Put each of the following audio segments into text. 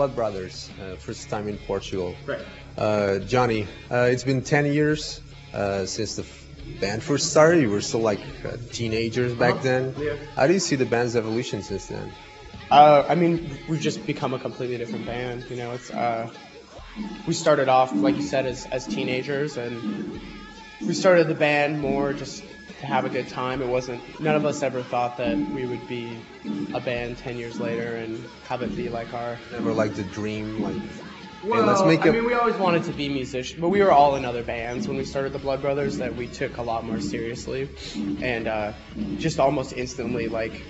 Blood Brothers, first time in Portugal. Right. Johnny, it's been 10 years since the band first started. You were still like teenagers back then. Yeah. How do you see the band's evolution since then? I mean, we've just become a completely different band. You know, it's we started off, like you said, as teenagers, and we started the band more just to have a good time. It wasn't. None of us ever thought that we would be a band 10 years later and have it be like our. Never like the dream, like. Well, let's make I mean, we always wanted to be musicians, but we were all in other bands when we started the Blood Brothers that we took a lot more seriously, and just almost instantly, like,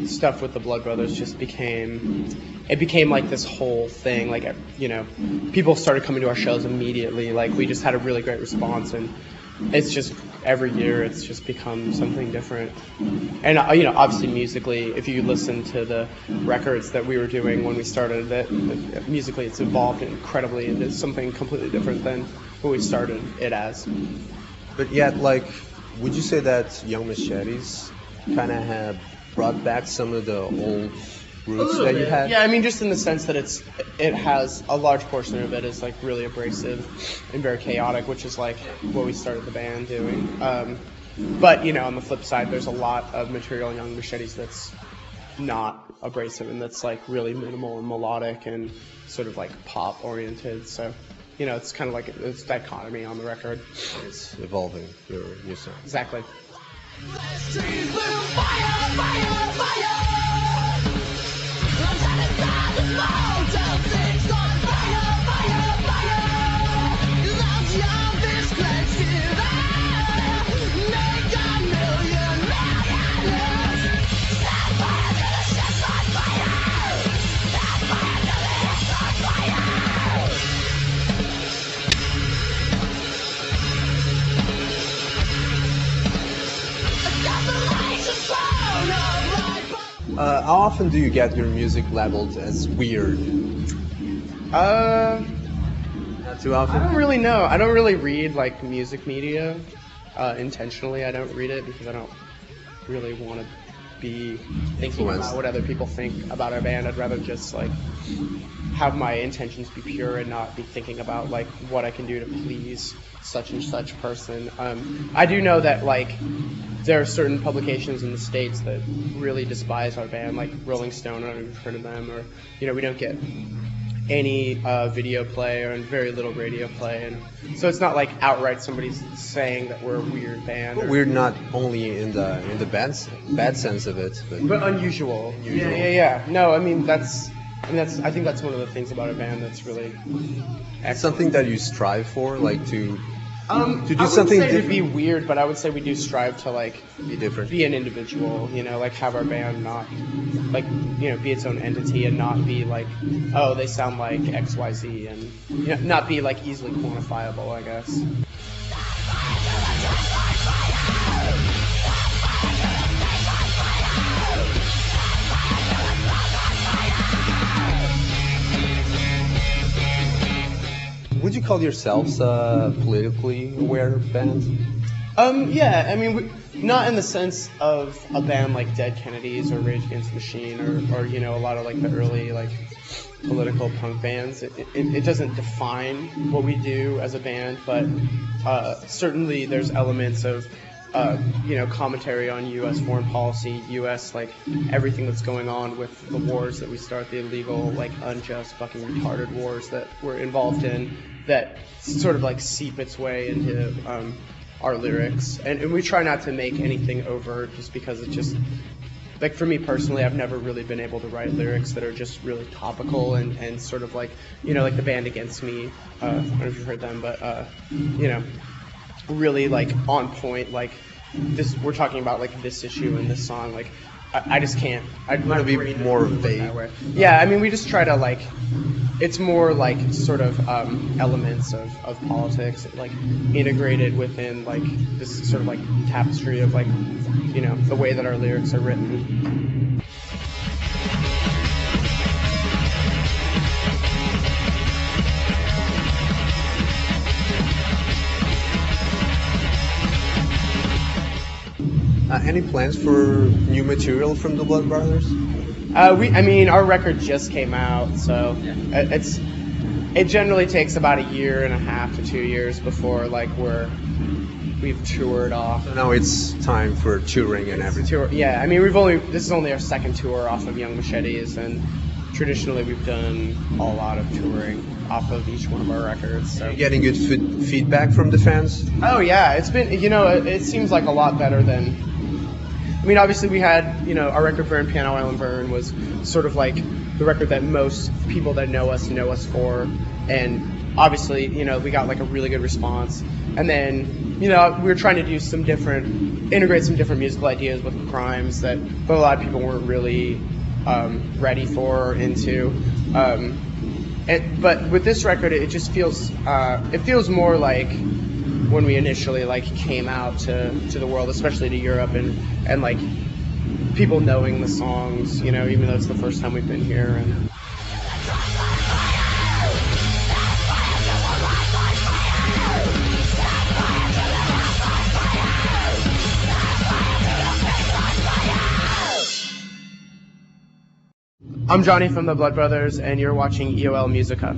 stuff with the Blood Brothers just became like this whole thing. Like, you know, people started coming to our shows immediately. Like, we just had a really great response, and it's just every year it's just become something different. And you know, obviously musically, if you listen to the records that we were doing when we started, that musically it's evolved incredibly into something completely different than what we started it as. But yet, like, would you say that Young Machetes kind of have brought back some of the old roots that you had? Yeah, I mean, just in the sense that it has a large portion of it is like really abrasive and very chaotic, which is like what we started the band doing. But you know, on the flip side, there's a lot of material in Young Machetes that's not abrasive and that's like really minimal and melodic and sort of like pop oriented. So, you know, it's kind of like it's dichotomy on the record. It's evolving your sound. Exactly. How often do you get your music labeled as weird? Not too often. I don't really know. I don't really read like music media intentionally. I don't read it because I don't really want to be thinking about what other people think about our band. I'd rather just like have my intentions be pure and not be thinking about like what I can do to please such and such person. I do know that like there are certain publications in the States that really despise our band, like Rolling Stone. I don't know if you've heard of them, or you know, we don't get any video play or very little radio play, and so it's not like outright somebody's saying that we're a weird band. We're not only in the bad sense of it, but unusual. Yeah. No, I mean I think that's one of the things about a band that's really excellent. Something that you strive for, like to do I something wouldn't say different. to be weird, but I would say we do strive to like Be different. be an individual, you know, like have our band not like, you know, be its own entity and not be like, oh, they sound like XYZ, and you know, not be like easily quantifiable, I guess. Would you call yourselves a politically aware band? Yeah, I mean, not in the sense of a band like Dead Kennedys or Rage Against the Machine or you know, a lot of like the early like political punk bands. It doesn't define what we do as a band, but certainly there's elements of you know, commentary on U.S. foreign policy, U.S. like everything that's going on with the wars that we start, the illegal, like unjust, fucking retarded wars that we're involved in, that sort of like seep its way into our lyrics, and we try not to make anything overt, just because it's just like, for me personally, I've never really been able to write lyrics that are just really topical and sort of like, you know, like the band Against Me. I don't know if you've heard them, but you know, really like on point. Like this, we're talking about like this issue in this song. Like I just can't. I'd want to be more vague. Yeah, I mean, we just try to like. It's more like sort of elements of politics, like integrated within like this sort of like tapestry of like, you know, the way that our lyrics are written. Any plans for new material from the Blood Brothers? I mean, our record just came out, so it generally takes about a year and a half to 2 years before like we've toured off. So now it's time for touring and everything. Tour, yeah. I mean, this is only our second tour off of Young Machetes, and traditionally we've done a lot of touring off of each one of our records. So. You're getting good feedback from the fans? Oh yeah, it's been, it seems like a lot better than. I mean, obviously we had, our record Burn, Piano Island Burn was sort of like the record that most people that know us for, and obviously, we got like a really good response. And then, we were trying to do integrate some different musical ideas with Crimes that a lot of people weren't really ready for or into. But with this record, it just feels more like when we initially like came out to the world, especially to Europe, and like people knowing the songs, even though it's the first time we've been here. And I'm Johnny from the Blood Brothers, and you're watching EOL Musica.